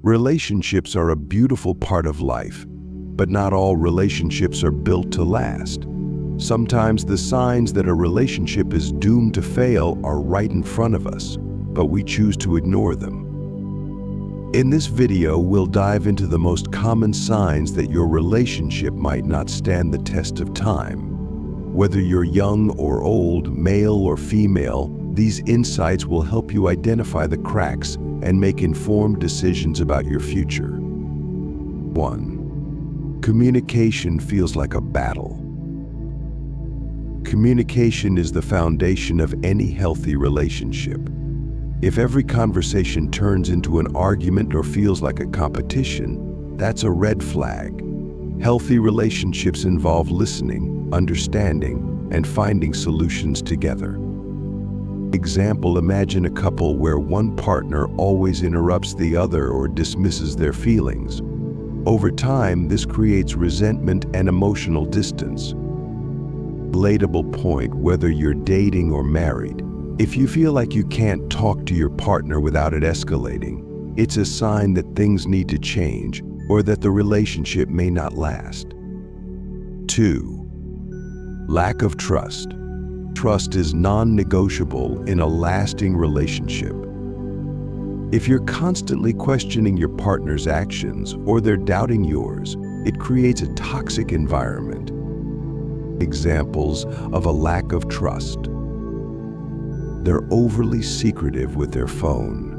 Relationships are a beautiful part of life, but not all relationships are built to last. Sometimes the signs that a relationship is doomed to fail are right in front of us, but we choose to ignore them. In this video, we'll dive into the most common signs that your relationship might not stand the test of time. Whether you're young or old, male or female, these insights will help you identify the cracks and make informed decisions about your future. 1. Communication feels like a battle. Communication is the foundation of any healthy relationship. If every conversation turns into an argument or feels like a competition, that's a red flag. Healthy relationships involve listening, understanding, and finding solutions together. Example, imagine a couple where one partner always interrupts the other or dismisses their feelings. Over time, this creates resentment and emotional distance. Relatable point, whether you're dating or married. If you feel like you can't talk to your partner without it escalating, it's a sign that things need to change or that the relationship may not last. 2. Lack of trust. Trust is non-negotiable in a lasting relationship. If you're constantly questioning your partner's actions or they're doubting yours, it creates a toxic environment. Examples of a lack of trust. They're overly secretive with their phone.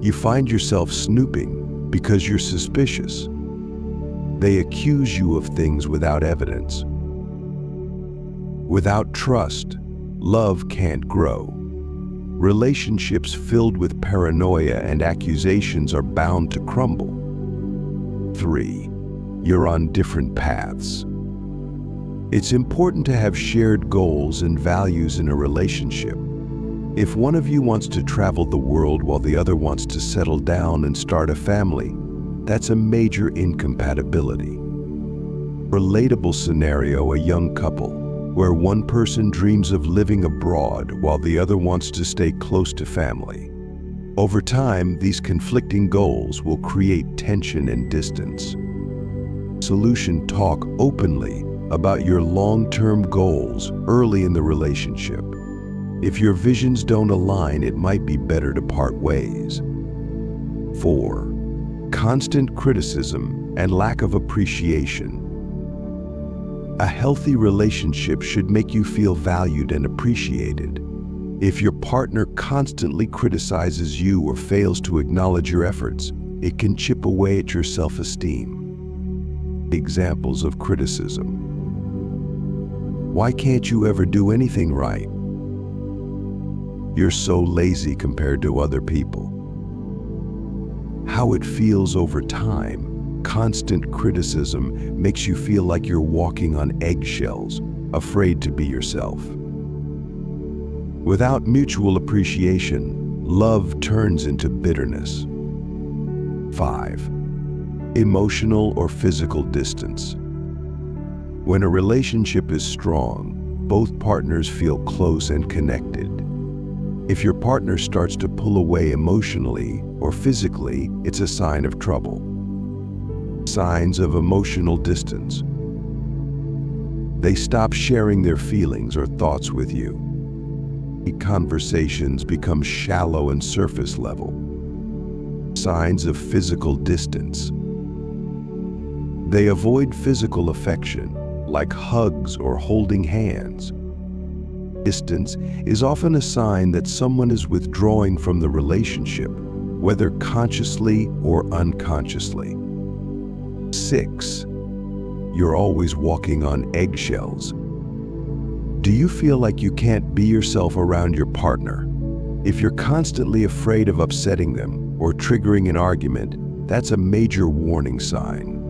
You find yourself snooping because you're suspicious. They accuse you of things without evidence. Without trust, love can't grow. Relationships filled with paranoia and accusations are bound to crumble. 3. You're on different paths. It's important to have shared goals and values in a relationship. If one of you wants to travel the world while the other wants to settle down and start a family, that's a major incompatibility. Relatable scenario, a young couple, where one person dreams of living abroad while the other wants to stay close to family. Over time, these conflicting goals will create tension and distance. Solution: talk openly about your long-term goals early in the relationship. If your visions don't align, it might be better to part ways. 4. Constant criticism and lack of appreciation. A healthy relationship should make you feel valued and appreciated. If your partner constantly criticizes you or fails to acknowledge your efforts, it can chip away at your self-esteem. Examples of criticism. Why can't you ever do anything right? You're so lazy compared to other people. How it feels over time. Constant criticism makes you feel like you're walking on eggshells, afraid to be yourself. Without mutual appreciation, love turns into bitterness. 5. Emotional or physical distance. When a relationship is strong, both partners feel close and connected. If your partner starts to pull away emotionally or physically, it's a sign of trouble. Signs of emotional distance. They stop sharing their feelings or thoughts with you. Conversations become shallow and surface level. Signs of physical distance. They avoid physical affection, like hugs or holding hands. Distance is often a sign that someone is withdrawing from the relationship, whether consciously or unconsciously. 6. You're always walking on eggshells. Do you feel like you can't be yourself around your partner? If you're constantly afraid of upsetting them or triggering an argument, that's a major warning sign.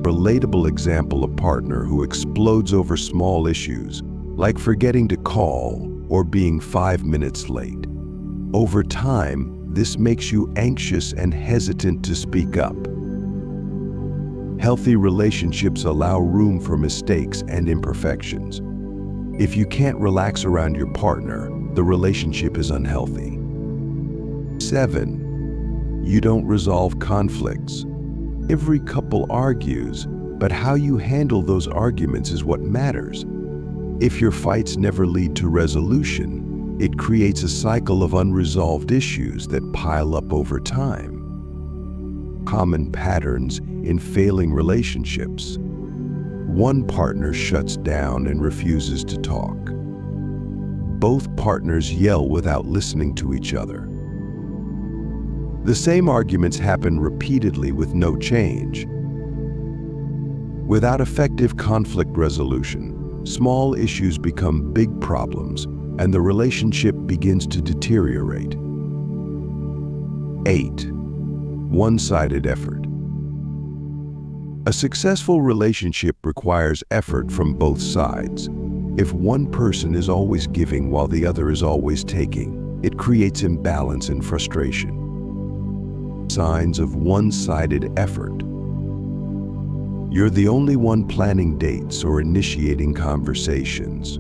Relatable example, a partner who explodes over small issues, like forgetting to call or being 5 minutes late. Over time, this makes you anxious and hesitant to speak up. Healthy relationships allow room for mistakes and imperfections. If you can't relax around your partner, the relationship is unhealthy. 7. You don't resolve conflicts. Every couple argues, but how you handle those arguments is what matters. If your fights never lead to resolution, it creates a cycle of unresolved issues that pile up over time. Common patterns in failing relationships. One partner shuts down and refuses to talk. Both partners yell without listening to each other. The same arguments happen repeatedly with no change. Without effective conflict resolution, small issues become big problems, and the relationship begins to deteriorate. 8. One-sided effort. A successful relationship requires effort from both sides. If one person is always giving while the other is always taking, it creates imbalance and frustration. Signs of one-sided effort. You're the only one planning dates or initiating conversations.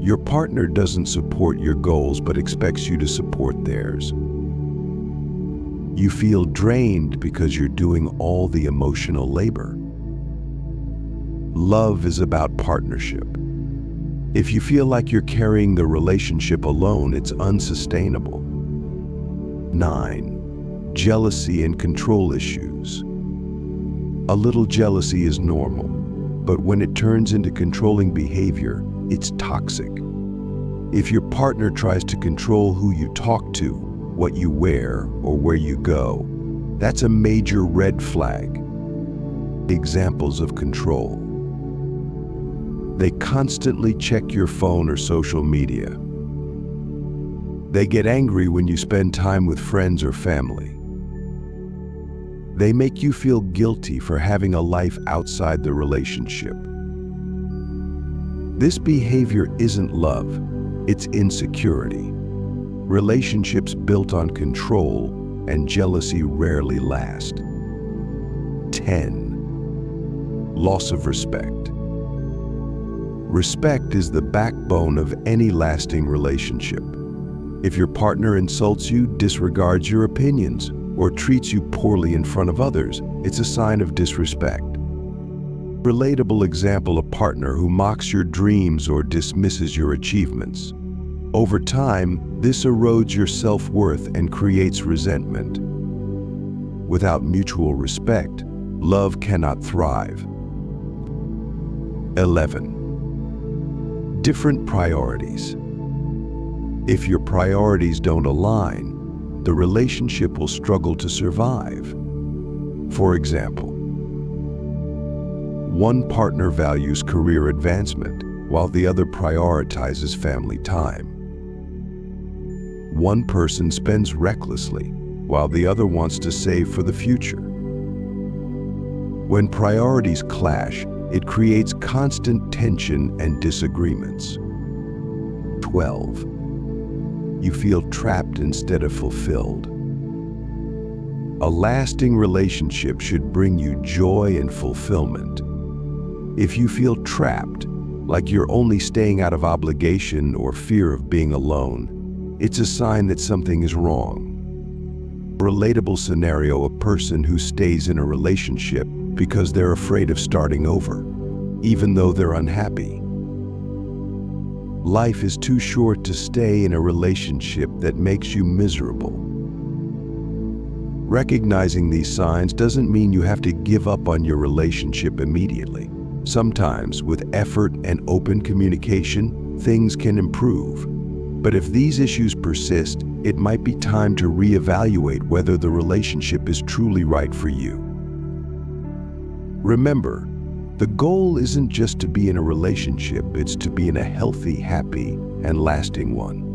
Your partner doesn't support your goals but expects you to support theirs. You feel drained because you're doing all the emotional labor. Love is about partnership. If you feel like you're carrying the relationship alone, it's unsustainable. 9. Jealousy and control issues. A little jealousy is normal, but when it turns into controlling behavior, it's toxic. If your partner tries to control who you talk to, what you wear, or where you go, that's a major red flag. Examples of control. They constantly check your phone or social media. They get angry when you spend time with friends or family. They make you feel guilty for having a life outside the relationship. This behavior isn't love, it's insecurity. Relationships built on control and jealousy rarely last. 10. Loss of respect. Respect is the backbone of any lasting relationship. If your partner insults you, disregards your opinions, or treats you poorly in front of others, it's a sign of disrespect. Relatable example: a partner who mocks your dreams or dismisses your achievements. Over time, this erodes your self-worth and creates resentment. Without mutual respect, love cannot thrive. 11. Different priorities. If your priorities don't align, the relationship will struggle to survive. For example, one partner values career advancement, while the other prioritizes family time. One person spends recklessly, while the other wants to save for the future. When priorities clash, it creates constant tension and disagreements. 12. You feel trapped instead of fulfilled. A lasting relationship should bring you joy and fulfillment. If you feel trapped, like you're only staying out of obligation or fear of being alone, it's a sign that something is wrong. Relatable scenario: a person who stays in a relationship because they're afraid of starting over, even though they're unhappy. Life is too short to stay in a relationship that makes you miserable. Recognizing these signs doesn't mean you have to give up on your relationship immediately. Sometimes, with effort and open communication, things can improve. But if these issues persist, it might be time to reevaluate whether the relationship is truly right for you. Remember, the goal isn't just to be in a relationship, it's to be in a healthy, happy, and lasting one.